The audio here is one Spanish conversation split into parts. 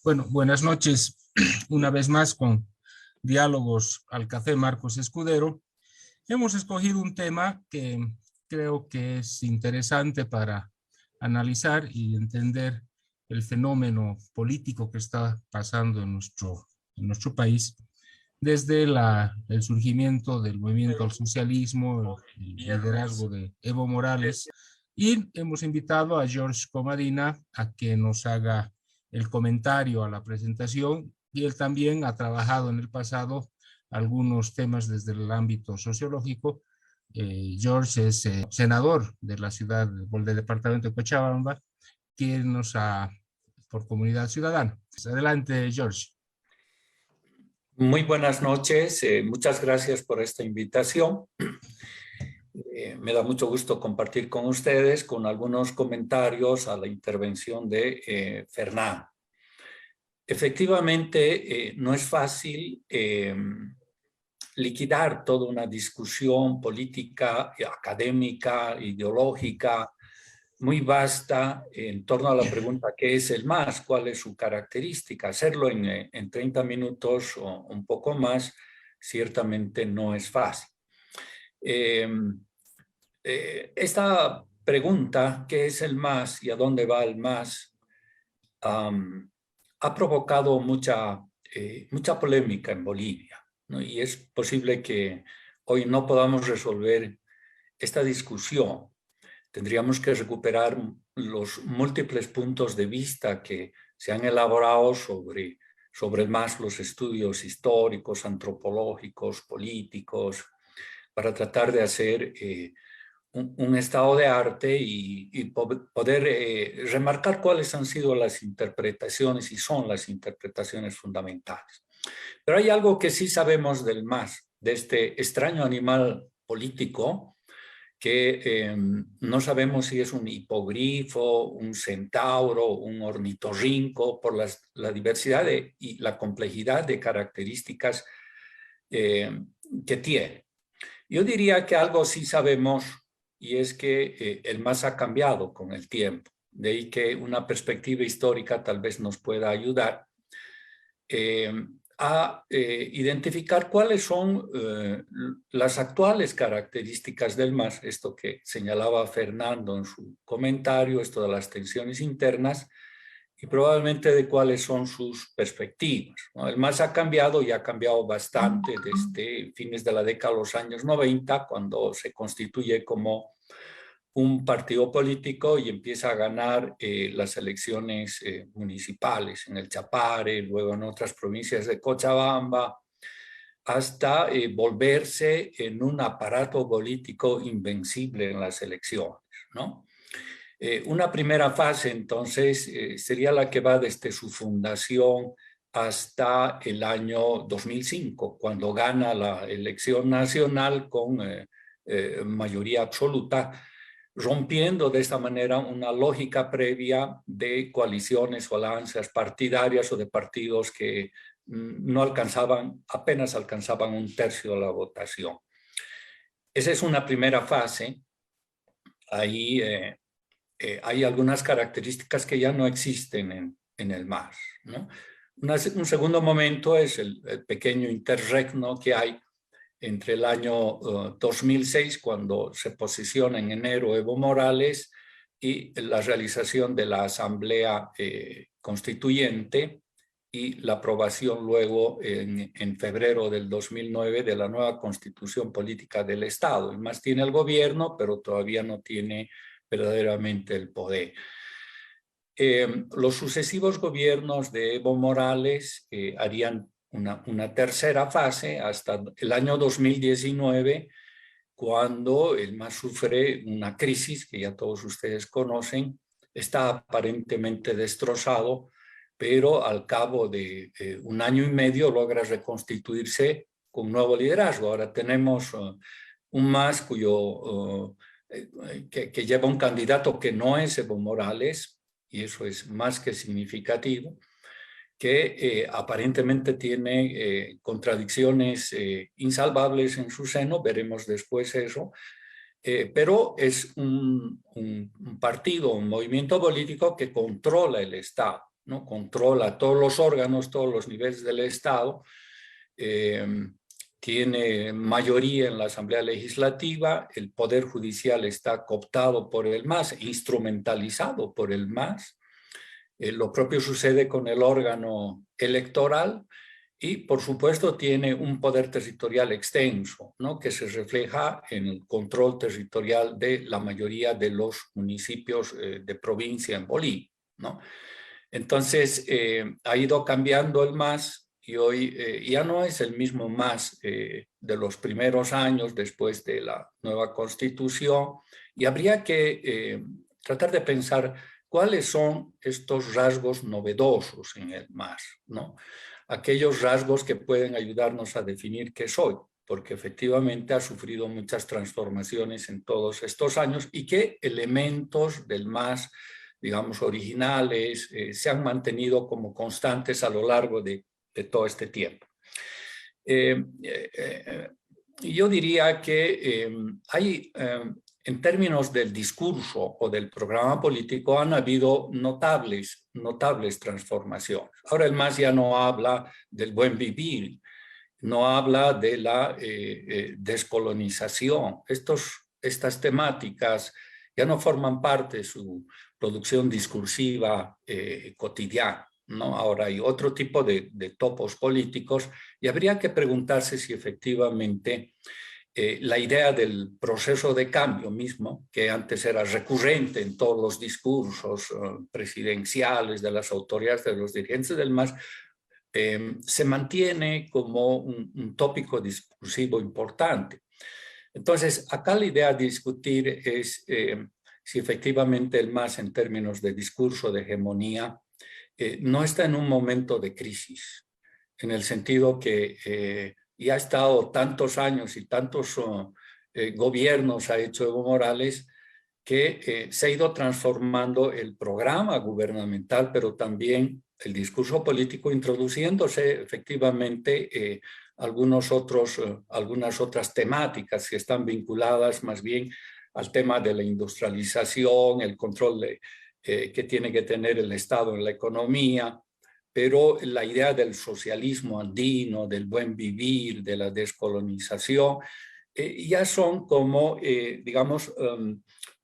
Bueno, buenas noches. Una vez más con Diálogos al Café Marcos Escudero. Hemos escogido un tema que creo que es interesante para analizar y entender el fenómeno político que está pasando en nuestro país desde el surgimiento del movimiento al socialismo, el liderazgo de Evo Morales, y hemos invitado a George Comadina a que nos haga el comentario a la presentación, y él también ha trabajado en el pasado algunos temas desde el ámbito sociológico. George es senador de la ciudad, del departamento de Cochabamba, quien nos ha, por Comunidad Ciudadana. Adelante, George. Muy buenas noches, muchas gracias por esta invitación. Me da mucho gusto compartir con ustedes con algunos comentarios a la intervención de Fernán. Efectivamente, no es fácil liquidar toda una discusión política, académica, ideológica, muy vasta en torno a la pregunta ¿qué es el MAS? ¿Cuál es su característica? Hacerlo en 30 minutos o un poco más ciertamente no es fácil. Esta pregunta, ¿qué es el MAS y a dónde va el MAS? Ha provocado mucha polémica en Bolivia, ¿no? Y es posible que hoy no podamos resolver esta discusión. Tendríamos que recuperar los múltiples puntos de vista que se han elaborado sobre el MAS, los estudios históricos, antropológicos, políticos, para tratar de hacer un estado de arte y poder remarcar cuáles han sido las interpretaciones y son las interpretaciones fundamentales. Pero hay algo que sí sabemos del MAS, de este extraño animal político, que no sabemos si es un hipogrifo, un centauro, un ornitorrinco, por la diversidad y la complejidad de características que tiene. Yo diría que algo sí sabemos, y es que el MAS ha cambiado con el tiempo, de ahí que una perspectiva histórica tal vez nos pueda ayudar a identificar cuáles son las actuales características del MAS, esto que señalaba Fernando en su comentario, esto de las tensiones internas, y probablemente de cuáles son sus perspectivas, ¿no? El MAS ha cambiado y ha cambiado bastante desde fines de la década de los años 90, cuando se constituye como un partido político y empieza a ganar las elecciones municipales en el Chapare, luego en otras provincias de Cochabamba, hasta volverse en un aparato político invencible en las elecciones, ¿no? Una primera fase, entonces, sería la que va desde su fundación hasta el año 2005, cuando gana la elección nacional con mayoría absoluta, rompiendo de esta manera una lógica previa de coaliciones o alianzas partidarias o de partidos que no alcanzaban, apenas alcanzaban un tercio de la votación. Esa es una primera fase. Ahí hay algunas características que ya no existen en el MAS, ¿no? Un segundo momento es el pequeño interregno que hay entre el año 2006, cuando se posiciona en enero Evo Morales, y la realización de la Asamblea Constituyente y la aprobación luego en febrero del 2009 de la nueva Constitución Política del Estado. El MAS tiene el gobierno, pero todavía no tiene verdaderamente el poder. Los sucesivos gobiernos de Evo Morales harían una tercera fase hasta el año 2019, cuando el MAS sufre una crisis que ya todos ustedes conocen, está aparentemente destrozado, pero al cabo de un año y medio logra reconstituirse con nuevo liderazgo. Ahora tenemos un MAS que lleva un candidato que no es Evo Morales, y eso es más que significativo, que aparentemente tiene contradicciones insalvables en su seno, veremos después eso, pero es un partido, un movimiento político que controla el Estado, ¿no? Controla todos los órganos, todos los niveles del Estado, tiene mayoría en la Asamblea Legislativa, el Poder Judicial está cooptado por el MAS, instrumentalizado por el MAS. Lo propio sucede con el órgano electoral y, por supuesto, tiene un poder territorial extenso, ¿no? Que se refleja en el control territorial de la mayoría de los municipios de provincia en Bolivia, ¿no? Entonces, ha ido cambiando el MAS y hoy ya no es el mismo MAS de los primeros años después de la nueva Constitución, y habría que tratar de pensar cuáles son estos rasgos novedosos en el MAS, ¿no? Aquellos rasgos que pueden ayudarnos a definir qué soy, porque efectivamente ha sufrido muchas transformaciones en todos estos años y qué elementos del MAS, digamos, originales, se han mantenido como constantes a lo largo de todo este tiempo. Yo diría que hay, en términos del discurso o del programa político, han habido notables transformaciones. Ahora el MAS ya no habla del buen vivir, no habla de la descolonización. Estas temáticas ya no forman parte de su producción discursiva cotidiana, ¿no? Ahora hay otro tipo de topos políticos y habría que preguntarse si efectivamente la idea del proceso de cambio mismo, que antes era recurrente en todos los discursos presidenciales de las autoridades, de los dirigentes del MAS, se mantiene como un tópico discursivo importante. Entonces, acá la idea de discutir es si efectivamente el MAS en términos de discurso, de hegemonía, no está en un momento de crisis, en el sentido que ya ha estado tantos años y tantos gobiernos ha hecho Evo Morales que se ha ido transformando el programa gubernamental, pero también el discurso político, introduciéndose efectivamente algunas otras temáticas que están vinculadas más bien al tema de la industrialización, el control que tiene que tener el Estado en la economía, pero la idea del socialismo andino, del buen vivir, de la descolonización, ya son como, digamos,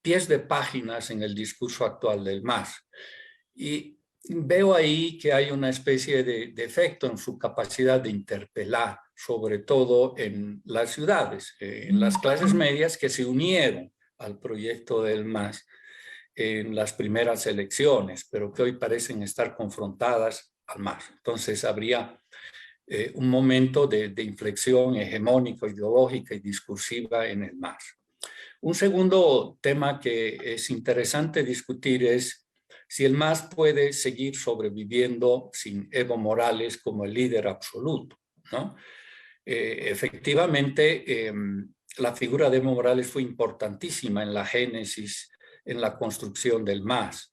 pies de páginas en el discurso actual del MAS. Y veo ahí que hay una especie de defecto en su capacidad de interpelar, sobre todo en las ciudades, en las clases medias que se unieron al proyecto del MAS en las primeras elecciones, pero que hoy parecen estar confrontadas al MAS. Entonces habría un momento de inflexión hegemónica, ideológica y discursiva en el MAS. Un segundo tema que es interesante discutir es si el MAS puede seguir sobreviviendo sin Evo Morales como el líder absoluto, ¿no? Efectivamente, la figura de Evo Morales fue importantísima en la génesis, en la construcción del MAS.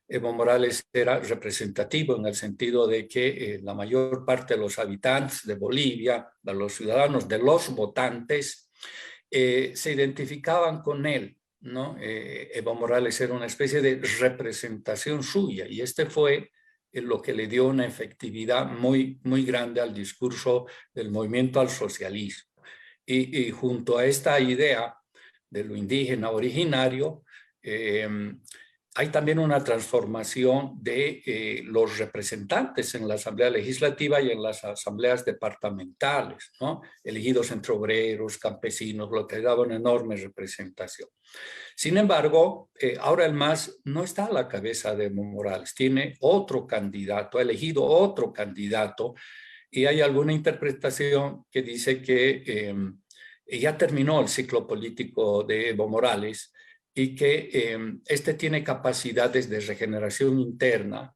Evo Morales era representativo en el sentido de que la mayor parte de los habitantes de Bolivia, de los ciudadanos, de los votantes, se identificaban con él, ¿no? Evo Morales era una especie de representación suya y este fue lo que le dio una efectividad muy, muy grande al discurso del movimiento al socialismo. Y junto a esta idea de lo indígena originario, hay también una transformación de los representantes en la Asamblea Legislativa y en las asambleas departamentales, ¿no? Elegidos entre obreros, campesinos, lo que daba una enorme representación. Sin embargo, ahora el MAS no está a la cabeza de Evo Morales, tiene otro candidato, ha elegido otro candidato y hay alguna interpretación que dice que ya terminó el ciclo político de Evo Morales y que este tiene capacidades de regeneración interna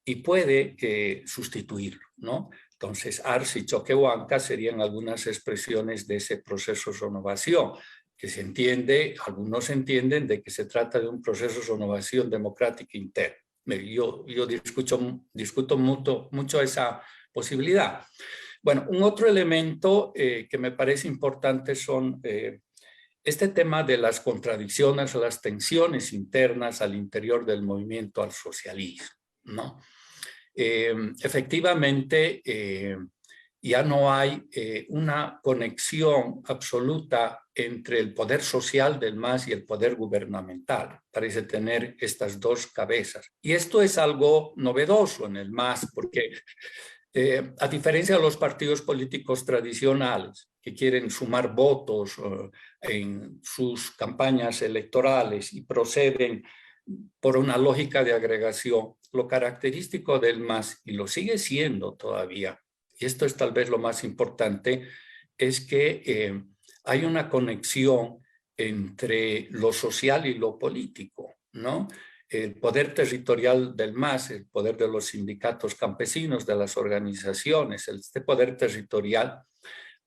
y puede sustituirlo, ¿no? Entonces, Arce y Choquehuanca serían algunas expresiones de ese proceso de renovación, que se entiende, algunos entienden de que se trata de un proceso de renovación democrática interna. Yo discuto mucho esa posibilidad. Bueno, un otro elemento que me parece importante son este tema de las contradicciones, las tensiones internas al interior del movimiento al socialismo, ¿no? efectivamente ya no hay una conexión absoluta entre el poder social del MAS y el poder gubernamental. Parece tener estas dos cabezas. Y esto es algo novedoso en el MAS, porque a diferencia de los partidos políticos tradicionales que quieren sumar votos en sus campañas electorales y proceden por una lógica de agregación, lo característico del MAS, y lo sigue siendo todavía, y esto es tal vez lo más importante, es que hay una conexión entre lo social y lo político, ¿no? El poder territorial del MAS, el poder de los sindicatos campesinos, de las organizaciones, este poder territorial,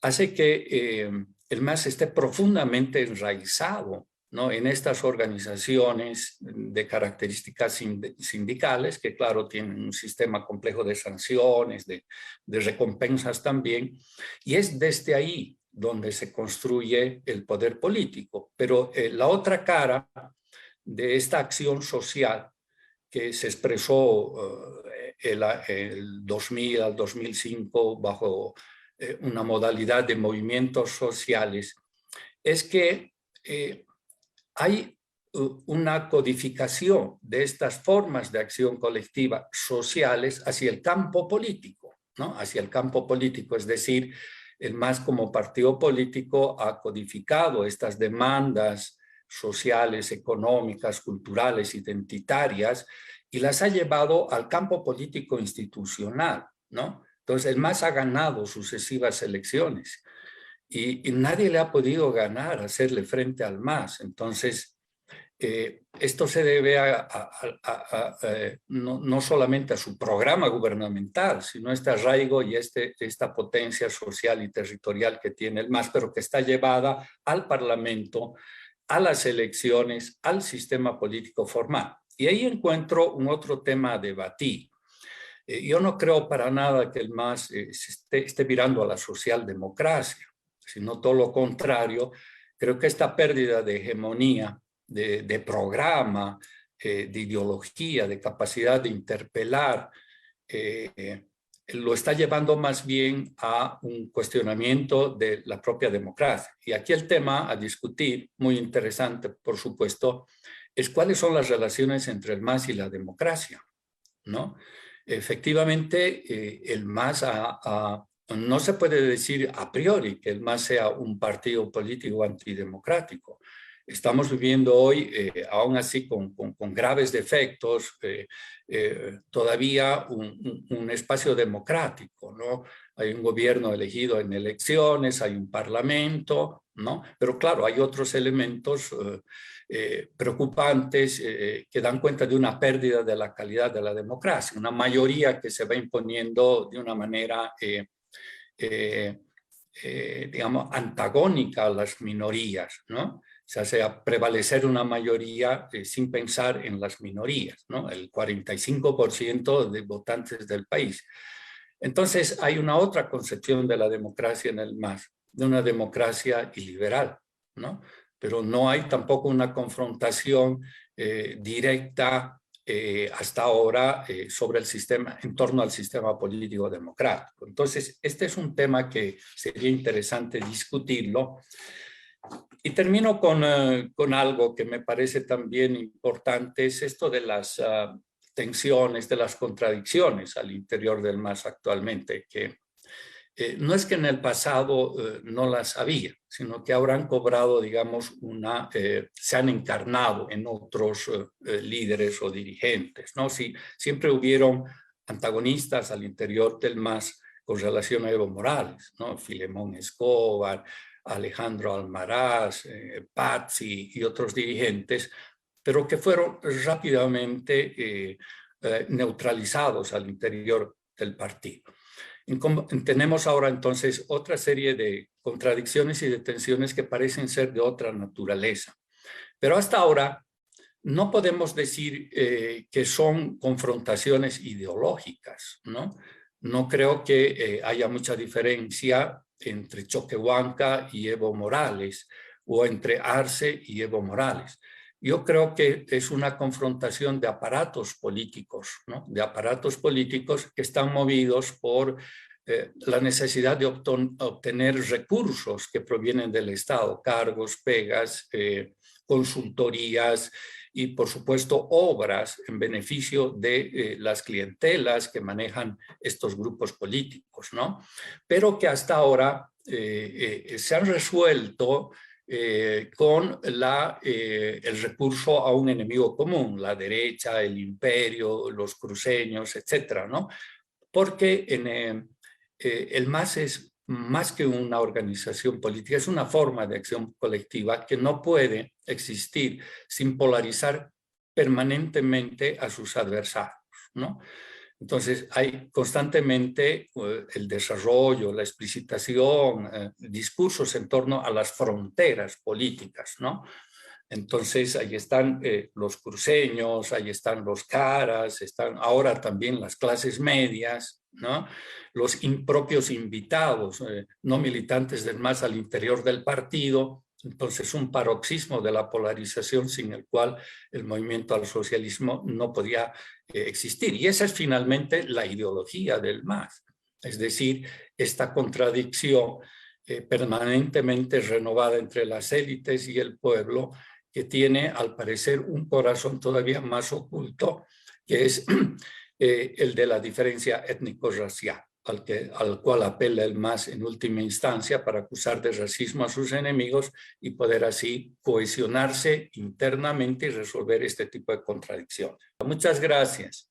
hace que el MAS esté profundamente enraizado, ¿no?, en estas organizaciones de características sindicales, que claro, tienen un sistema complejo de sanciones, de recompensas también, y es desde ahí donde se construye el poder político. Pero la otra cara de esta acción social que se expresó el 2000 al 2005 bajo una modalidad de movimientos sociales, es que hay una codificación de estas formas de acción colectiva sociales hacia el campo político, ¿no? Hacia el campo político, es decir, el MAS como partido político ha codificado estas demandas sociales, económicas, culturales, identitarias, y las ha llevado al campo político institucional, ¿no? Entonces, el MAS ha ganado sucesivas elecciones y nadie le ha podido ganar, hacerle frente al MAS. Entonces, esto se debe no solamente a su programa gubernamental, sino a este arraigo y esta potencia social y territorial que tiene el MAS, pero que está llevada al Parlamento, a las elecciones, al sistema político formal. Y ahí encuentro un otro tema a debatir. Yo no creo para nada que el MAS esté virando a la socialdemocracia, sino todo lo contrario. Creo que esta pérdida de hegemonía, de programa, de ideología, de capacidad de interpelar, lo está llevando más bien a un cuestionamiento de la propia democracia. Y aquí el tema a discutir, muy interesante por supuesto, es cuáles son las relaciones entre el MAS y la democracia, ¿no? Efectivamente, el MAS no se puede decir a priori que el MAS sea un partido político antidemocrático. Estamos viviendo hoy, aún así con graves defectos, todavía un espacio democrático, ¿no? Hay un gobierno elegido en elecciones, hay un parlamento, ¿no? Pero claro, hay otros elementos preocupantes que dan cuenta de una pérdida de la calidad de la democracia, una mayoría que se va imponiendo de una manera digamos, antagónica a las minorías, ¿no? Se hace prevalecer una mayoría sin pensar en las minorías, ¿no? El 45% de votantes del país. Entonces, hay una otra concepción de la democracia en el MAS, de una democracia iliberal, ¿no? Pero no hay tampoco una confrontación directa hasta ahora sobre el sistema, en torno al sistema político democrático. Entonces, este es un tema que sería interesante discutirlo. Y termino con algo que me parece también importante, es esto de las tensiones, de las contradicciones al interior del MAS actualmente, que no es que en el pasado no las había, sino que ahora han cobrado, digamos, se han encarnado en otros líderes o dirigentes, ¿no? Siempre hubieron antagonistas al interior del MAS con relación a Evo Morales, ¿no? Filemón Escobar, Alejandro Almaraz, Pazzi y otros dirigentes, pero que fueron rápidamente neutralizados al interior del partido. Tenemos ahora entonces otra serie de contradicciones y de tensiones que parecen ser de otra naturaleza. Pero hasta ahora no podemos decir que son confrontaciones ideológicas, ¿no? No creo que haya mucha diferencia entre Choquehuanca y Evo Morales o entre Arce y Evo Morales. Yo creo que es una confrontación de aparatos políticos, ¿no? De aparatos políticos que están movidos por la necesidad de obtener recursos que provienen del Estado, cargos, pegas, consultorías y, por supuesto, obras en beneficio de las clientelas que manejan estos grupos políticos, ¿no? Pero que hasta ahora se han resuelto con el recurso a un enemigo común, la derecha, el imperio, los cruceños, etcétera, ¿no? Porque el MAS es más que una organización política, es una forma de acción colectiva que no puede existir sin polarizar permanentemente a sus adversarios, ¿no? Entonces hay constantemente el desarrollo, la explicitación, discursos en torno a las fronteras políticas, ¿no? Entonces ahí están los cruceños, ahí están los caras, están ahora también las clases medias, ¿no? Los propios invitados, no militantes del MAS al interior del partido. Entonces un paroxismo de la polarización sin el cual el movimiento al socialismo no podía existir. Y esa es finalmente la ideología del MAS. Es decir, esta contradicción permanentemente renovada entre las élites y el pueblo, que tiene al parecer un corazón todavía más oculto, que es el de la diferencia étnico-racial, al cual apela el MAS en última instancia para acusar de racismo a sus enemigos y poder así cohesionarse internamente y resolver este tipo de contradicciones. Muchas gracias.